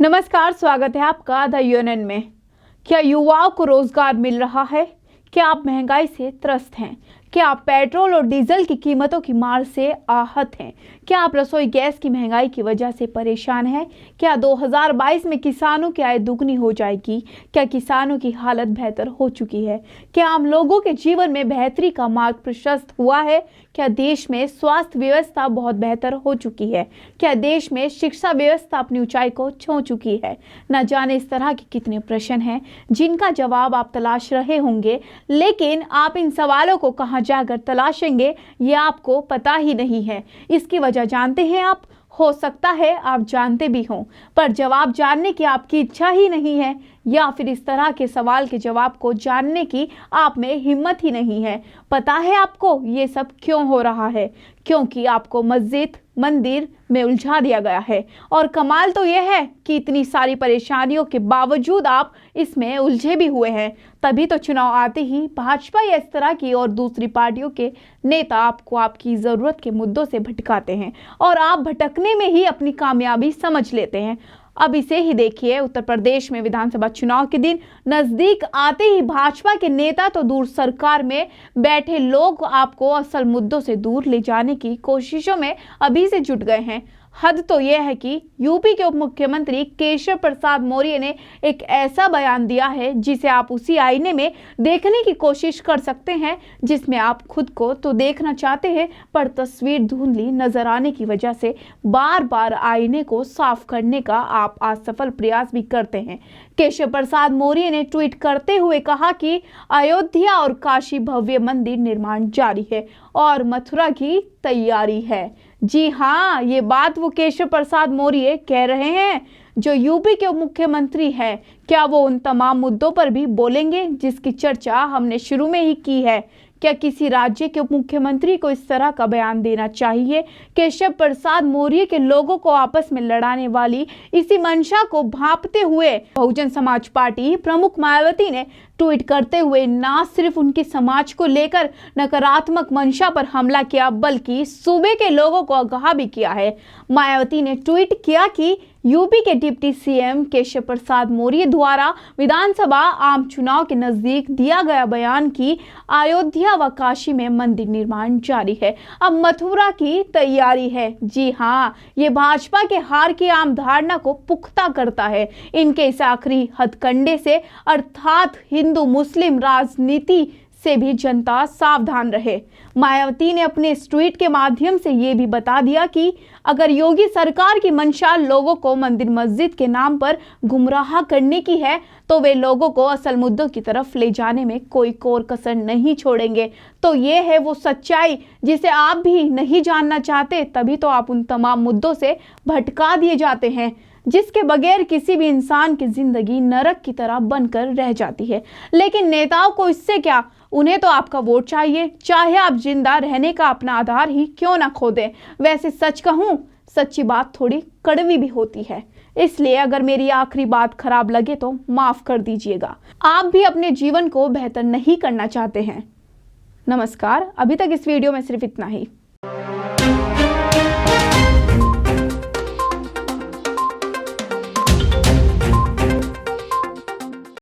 नमस्कार, स्वागत है आपका द यूएनएन में। क्या युवाओं को रोजगार मिल रहा है? क्या आप महंगाई से त्रस्त हैं? क्या आप पेट्रोल और डीजल की कीमतों की मार से आहत हैं? क्या आप रसोई गैस की महंगाई की वजह से परेशान हैं? क्या 2022 में किसानों की आय दुगनी हो जाएगी? क्या किसानों की हालत बेहतर हो चुकी है? क्या आम लोगों के जीवन में बेहतरी का मार्ग प्रशस्त हुआ है? क्या देश में स्वास्थ्य व्यवस्था बहुत बेहतर हो चुकी है? क्या देश में शिक्षा व्यवस्था अपनी ऊंचाई को छू चुकी है? न जाने इस तरह के कितने प्रश्न हैं जिनका जवाब आप तलाश रहे होंगे, लेकिन आप इन सवालों को कहां जाकर तलाशेंगे ये आपको पता ही नहीं है। इसकी वजह जानते हैं आप? हो सकता है आप जानते भी हों, पर जवाब जानने की आपकी इच्छा ही नहीं है, या फिर इस तरह के सवाल के जवाब को जानने की आप में हिम्मत ही नहीं है। पता है आपको ये सब क्यों हो रहा है? क्योंकि आपको मस्जिद मंदिर में उलझा दिया गया है। और कमाल तो यह है कि इतनी सारी परेशानियों के बावजूद आप इसमें उलझे भी हुए हैं। तभी तो चुनाव आते ही भाजपा या इस तरह की और दूसरी पार्टियों के नेता आपको आपकी ज़रूरत के मुद्दों से भटकाते हैं और आप भटकने में ही अपनी कामयाबी समझ लेते हैं। अब इसे ही देखिए, उत्तर प्रदेश में विधानसभा चुनाव के दिन नजदीक आते ही भाजपा के नेता तो दूर, सरकार में बैठे लोग आपको असल मुद्दों से दूर ले जाने की कोशिशों में अभी से जुट गए हैं। हद तो यह है कि यूपी के उप मुख्यमंत्री केशव प्रसाद मौर्य ने एक ऐसा बयान दिया है जिसे आप उसी आईने में देखने की कोशिश कर सकते हैं जिसमें आप खुद को तो देखना चाहते हैं, पर तस्वीर धुंधली नजर आने की वजह से बार बार आईने को साफ करने का आप असफल प्रयास भी करते हैं। केशव प्रसाद मौर्य ने ट्वीट करते हुए कहा कि अयोध्या और काशी भव्य मंदिर निर्माण जारी है और मथुरा की तैयारी है। जी हाँ, ये बात वो केशव प्रसाद मौर्य कह रहे हैं जो यूपी के उप मुख्यमंत्री हैं। क्या वो उन तमाम मुद्दों पर भी बोलेंगे जिसकी चर्चा हमने शुरू में ही की है? क्या किसी राज्य के उप मुख्यमंत्री को इस तरह का बयान देना चाहिए? केशव प्रसाद मौर्य के लोगों को आपस में लड़ाने वाली इसी मंशा को भांपते हुए बहुजन समाज पार्टी प्रमुख मायावती ने ट्वीट करते हुए न सिर्फ उनके समाज को लेकर नकारात्मक मंशा पर हमला किया, बल्कि सूबे के लोगों को आगाह भी किया है। मायावती ने ट्वीट किया कि यूपी के डिप्टी सीएम केशव प्रसाद मौर्य द्वारा विधानसभा आम चुनाव के नजदीक दिया गया बयान कि अयोध्या व काशी में मंदिर निर्माण जारी है, अब मथुरा की तैयारी है। जी हाँ, ये भाजपा के हार की आम धारणा को पुख्ता करता है। इनके इस आखिरी हथकंडे से अर्थात हिंदू मुस्लिम राजनीति से भी जनता सावधान रहे। मायावती ने अपने इस ट्वीट के माध्यम से ये भी बता दिया कि अगर योगी सरकार की मंशा लोगों को मंदिर मस्जिद के नाम पर गुमराह करने की है, तो वे लोगों को असल मुद्दों की तरफ ले जाने में कोई कोर कसर नहीं छोड़ेंगे। तो ये है वो सच्चाई जिसे आप भी नहीं जानना चाहते, तभी तो आप उन तमाम मुद्दों से भटका दिए जाते हैं जिसके बगैर किसी भी इंसान की जिंदगी नरक की तरह बनकर रह जाती है। लेकिन नेताओं को इससे क्या, उन्हें तो आपका वोट चाहिए, चाहे आप जिंदा रहने का अपना आधार ही क्यों ना खो दें। वैसे सच कहूं, सच्ची बात थोड़ी कड़वी भी होती है, इसलिए अगर मेरी आखिरी बात खराब लगे तो माफ कर दीजिएगा। आप भी अपने जीवन को बेहतर नहीं करना चाहते हैं। नमस्कार, अभी तक इस वीडियो में सिर्फ इतना ही।